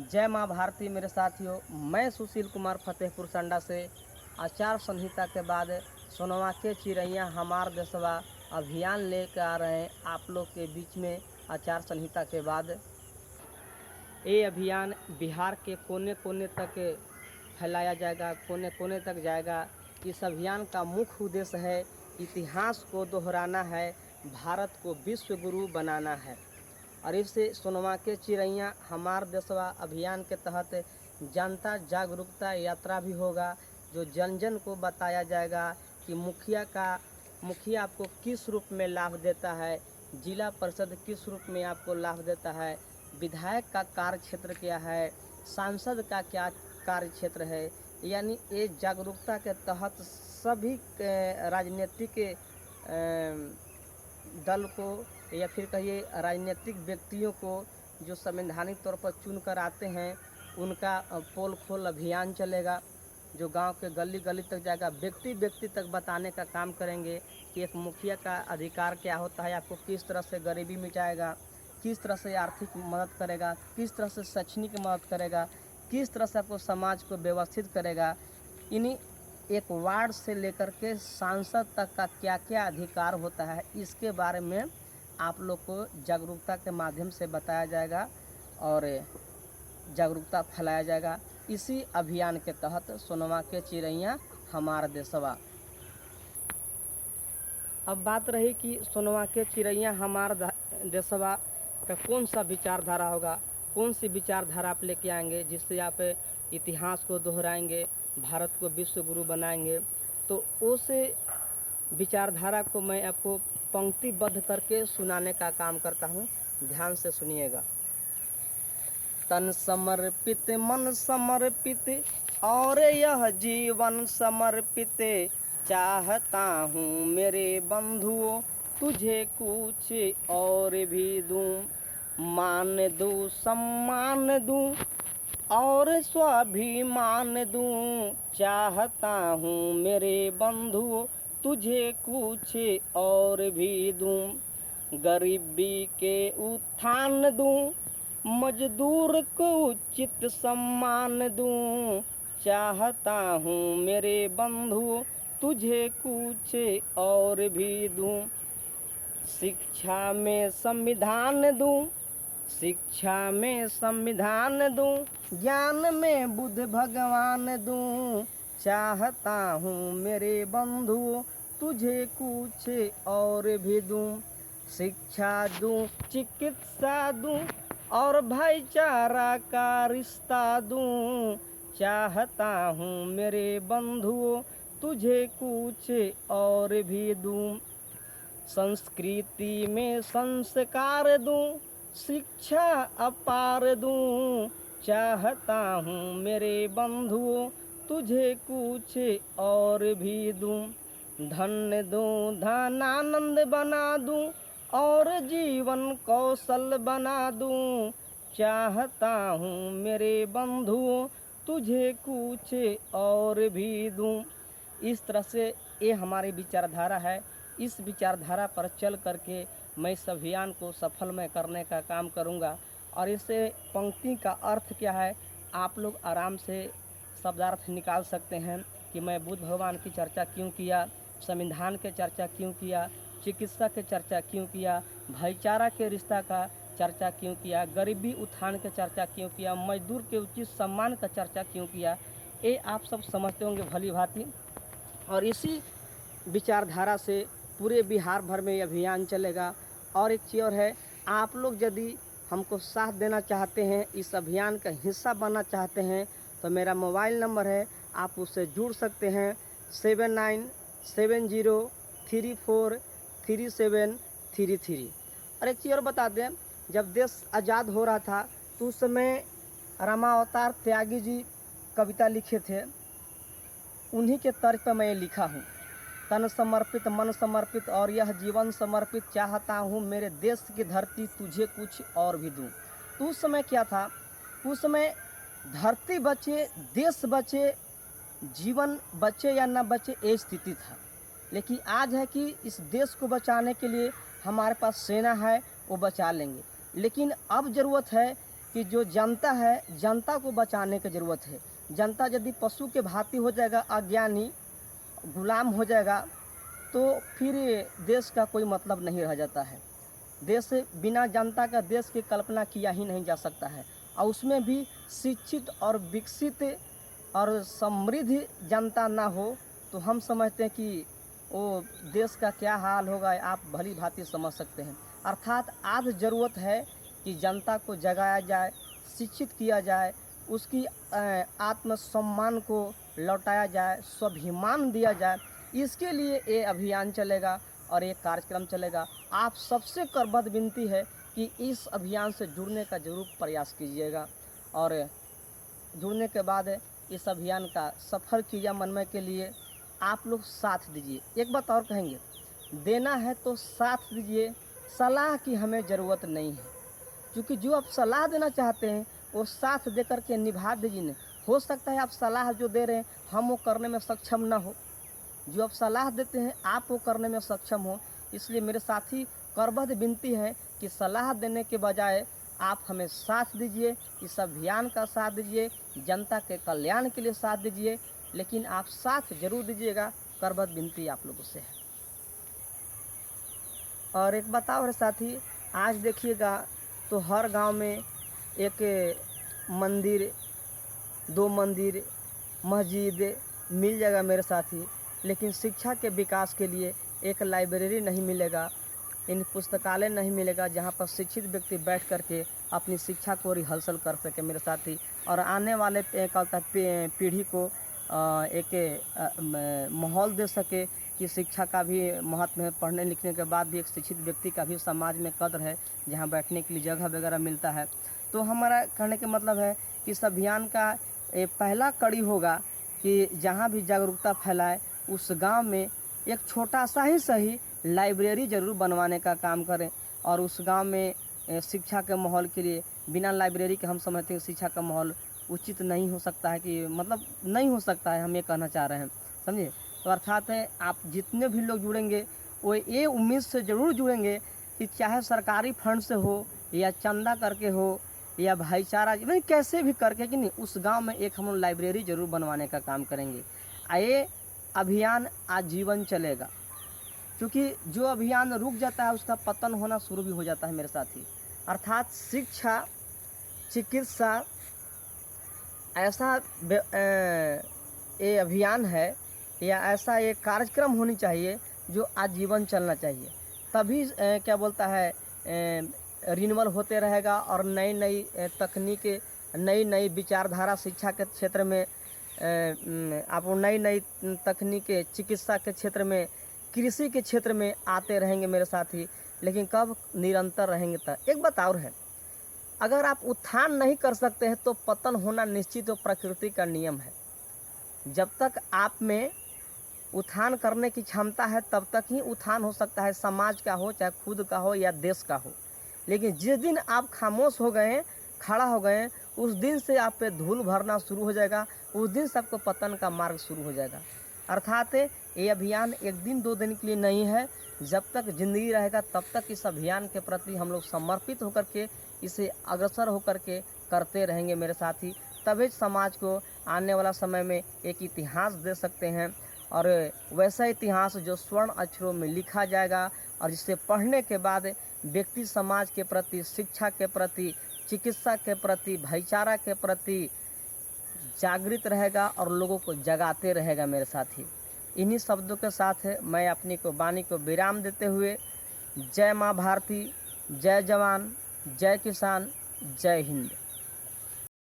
जय माँ भारती मेरे साथियों। मैं सुशील कुमार फतेहपुर संडा से आचार संहिता के बाद सोनवा के चिड़ैया हमार देशवा अभियान लेकर आ रहे हैं आप लोग के बीच में। आचार संहिता के बाद ये अभियान बिहार के कोने कोने तक फैलाया जाएगा, कोने कोने तक जाएगा। इस अभियान का मुख्य उद्देश्य है इतिहास को दोहराना है, भारत को विश्व गुरु बनाना है। और इससे सोनवा के चिड़ैया हमार देशवा अभियान के तहत जनता जागरूकता यात्रा भी होगा, जो जन जन को बताया जाएगा कि मुखिया आपको किस रूप में लाभ देता है, जिला परिषद किस रूप में आपको लाभ देता है, विधायक का कार्य क्षेत्र क्या है, सांसद का क्या कार्य क्षेत्र है। यानी ये जागरूकता के तहत सभी राजनीतिक दल को या फिर कहिए राजनीतिक व्यक्तियों को जो संवैधानिक तौर पर चुन कर आते हैं, उनका पोल खोल अभियान चलेगा, जो गांव के गली गली तक जाएगा। व्यक्ति व्यक्ति तक बताने का काम करेंगे कि एक मुखिया का अधिकार क्या होता है, आपको किस तरह से गरीबी मिटाएगा, किस तरह से आर्थिक मदद करेगा, किस तरह से शैक्षणिक मदद करेगा, किस तरह से आपको समाज को व्यवस्थित करेगा। इन्हीं एक वार्ड से लेकर के सांसद तक का क्या क्या अधिकार होता है, इसके बारे में आप लोग को जागरूकता के माध्यम से बताया जाएगा और जागरूकता फैलाया जाएगा। इसी अभियान के तहत सोनवा के चिड़ैया हमार देशवा। अब बात रही कि सोनवा के चिड़ैया हमार देशवा का कौन सा विचारधारा होगा, कौन सी विचारधारा आप लेके आएंगे जिससे आप इतिहास को दोहराएंगे, भारत को विश्व गुरु बनाएंगे। तो उस विचारधारा को मैं आपको पंक्तिबद्ध करके सुनाने का काम करता हूँ, ध्यान से सुनिएगा। तन समर्पित मन समर्पित और यह जीवन समर्पित, चाहता हूँ मेरे बंधुओं तुझे कुछ और भी दूँ, मान दूँ सम्मान दूँ और स्वाभिमान दूँ, चाहता हूँ मेरे बंधुओं तुझे कुछ और भी दूँ, गरीबी के उत्थान दूँ, मजदूर को उचित सम्मान दूँ, चाहता हूँ मेरे बंधुओं तुझे कुछ और भी दूँ, शिक्षा में संविधान दूँ, शिक्षा में संविधान दूँ, ज्ञान में बुद्ध भगवान दूँ, चाहता हूँ मेरे बंधुओं तुझे कुछ और भी दूँ, शिक्षा दूँ, चिकित्सा दूँ और भाईचारा का रिश्ता दूँ, चाहता हूँ मेरे बंधुओं तुझे कुछ और भी दूँ, संस्कृति में संस्कार दूँ, शिक्षा अपार दूँ, चाहता हूँ मेरे बंधुओं तुझे कुछ और भी दूँ, धन्य दूँ धनानंद बना दूँ और जीवन कौशल बना दूँ, चाहता हूँ मेरे बंधुओं तुझे कुछ और भी दूँ। इस तरह से ये हमारी विचारधारा है। इस विचारधारा पर चल करके मैं इस अभियान को सफलमय करने का काम करूंगा। और इसे पंक्ति का अर्थ क्या है, आप लोग आराम से शब्दार्थ निकाल सकते हैं कि मैं बुद्ध भगवान की चर्चा क्यों किया, संविधान के चर्चा क्यों किया, चिकित्सा के चर्चा क्यों किया, भाईचारा के रिश्ता का चर्चा क्यों किया, गरीबी उत्थान के चर्चा क्यों किया, मजदूर के उचित सम्मान का चर्चा क्यों किया। ये आप सब समझते होंगे भली भांति। और इसी विचारधारा से पूरे बिहार भर में ये अभियान चलेगा। और एक चीज़ और है, आप लोग यदि हमको साथ देना चाहते हैं, इस अभियान का हिस्सा बनना चाहते हैं, तो मेरा मोबाइल नंबर है, आप उससे जुड़ सकते हैं 7970343733। और एक चीज़ और बता दें, जब देश आज़ाद हो रहा था तो उस समय रामावतार त्यागी जी कविता लिखे थे, उन्हीं के तर्ज पर मैं लिखा हूँ। तन समर्पित मन समर्पित और यह जीवन समर्पित, चाहता हूँ मेरे देश की धरती तुझे कुछ और भी दूँ। तो उस समय क्या था, उस समय धरती बचे, देश बचे, जीवन बचे या न बचे, ये स्थिति था। लेकिन आज है कि इस देश को बचाने के लिए हमारे पास सेना है, वो बचा लेंगे। लेकिन अब ज़रूरत है कि कि जो जनता है, जनता को बचाने की ज़रूरत है। जनता यदि पशु के भांति हो जाएगा, अज्ञानी गुलाम हो जाएगा, तो फिर देश का कोई मतलब नहीं रह जाता है। देश बिना जनता का देश की कल्पना किया ही नहीं जा सकता है। और उसमें भी शिक्षित और विकसित और समृद्ध जनता ना हो तो हम समझते हैं कि वो देश का क्या हाल होगा, आप भली भांति समझ सकते हैं। अर्थात आज ज़रूरत है कि जनता को जगाया जाए, शिक्षित किया जाए, उसकी आत्मसम्मान को लौटाया जाए, स्वाभिमान दिया जाए। इसके लिए ये अभियान चलेगा और ये कार्यक्रम चलेगा। आप सबसे करबद्ध विनती है कि इस अभियान से जुड़ने का ज़रूर प्रयास कीजिएगा और जुड़ने के बाद इस अभियान का सफल क्रियान्वयन के लिए आप लोग साथ दीजिए। एक बात और कहेंगे, देना है तो साथ दीजिए, सलाह की हमें ज़रूरत नहीं है। क्योंकि जो आप सलाह देना चाहते हैं वो साथ दे कर के निभा दीजिए। नहीं हो सकता है आप सलाह जो दे रहे हैं हम वो करने में सक्षम ना हो, जो आप सलाह देते हैं आप वो करने में सक्षम हो। इसलिए मेरे साथी करबद्ध विनती है कि सलाह देने के बजाय आप हमें साथ दीजिए, इस अभियान का साथ दीजिए, जनता के कल्याण के लिए साथ दीजिए, लेकिन आप साथ जरूर दीजिएगा। करबद्ध विनती आप लोगों से है। और एक बात और साथी, आज देखिएगा तो हर गांव में एक मंदिर, 2 मंदिर, मस्जिद मिल जाएगा मेरे साथी, लेकिन शिक्षा के विकास के लिए एक लाइब्रेरी नहीं मिलेगा, इन पुस्तकालय नहीं मिलेगा जहां पर शिक्षित व्यक्ति बैठ करके अपनी शिक्षा को रिहर्सल कर सके मेरे साथी। और आने वाले पीढ़ी को एक माहौल दे सके कि शिक्षा का भी महत्व है। पढ़ने लिखने के बाद भी एक शिक्षित व्यक्ति का भी समाज में कद्र है, जहां बैठने के लिए जगह वगैरह मिलता है। तो हमारा कहने का मतलब है कि इस अभियान का पहला कड़ी होगा कि जहां भी जागरूकता फैलाए उस गांव में एक छोटा सा ही सही लाइब्रेरी ज़रूर बनवाने का काम करें। और उस गांव में शिक्षा के माहौल के लिए बिना लाइब्रेरी के हम समझते हैं शिक्षा का माहौल उचित नहीं हो सकता है, कि मतलब नहीं हो सकता है, हम ये कहना चाह रहे हैं, समझे। तो अर्थात है आप जितने भी लोग जुड़ेंगे वो ये उम्मीद से ज़रूर जुड़ेंगे कि चाहे सरकारी फंड से हो या चंदा करके हो या भाईचारा मतलब कैसे भी करके कि नहीं, उस गांव में एक हम लाइब्रेरी ज़रूर बनवाने का काम करेंगे। ये अभियान आजीवन चलेगा, क्योंकि जो अभियान रुक जाता है उसका पतन होना शुरू भी हो जाता है मेरे साथी। अर्थात शिक्षा, चिकित्सा ऐसा ये अभियान है या ऐसा एक कार्यक्रम होनी चाहिए जो आजीवन चलना चाहिए। तभी क्या बोलता है रिन्यूअल होते रहेगा और नई नई तकनीक, नई नई विचारधारा शिक्षा के क्षेत्र में आप नई नई तकनीकें चिकित्सा के क्षेत्र में, कृषि के क्षेत्र में आते रहेंगे मेरे साथी। लेकिन कब निरंतर रहेंगे तब। एक बात और है, अगर आप उत्थान नहीं कर सकते हैं तो पतन होना निश्चित और प्रकृति का नियम है। जब तक आप में उत्थान करने की क्षमता है तब तक ही उत्थान हो सकता है, समाज का हो, चाहे खुद का हो या देश का हो। लेकिन जिस दिन आप खामोश हो गए, खड़ा हो गए, उस दिन से आप पे धूल भरना शुरू हो जाएगा, उस दिन से आपको पतन का मार्ग शुरू हो जाएगा। अर्थात ये अभियान एक दिन 2 दिन के लिए नहीं है, जब तक जिंदगी रहेगा तब तक इस अभियान के प्रति हम लोग समर्पित होकर के इसे अग्रसर होकर के करते रहेंगे मेरे साथी। तभी समाज को आने वाला समय में एक इतिहास दे सकते हैं, और वैसा इतिहास जो स्वर्ण अक्षरों में लिखा जाएगा और जिसे पढ़ने के बाद व्यक्ति समाज के प्रति, शिक्षा के प्रति, चिकित्सा के प्रति, भाईचारा के प्रति जागृत रहेगा और लोगों को जगाते रहेगा मेरे साथी। इन्हीं शब्दों के साथ मैं अपनी को वाणी को विराम देते हुए जय माँ भारती, जय जवान, जय किसान, जय हिंद।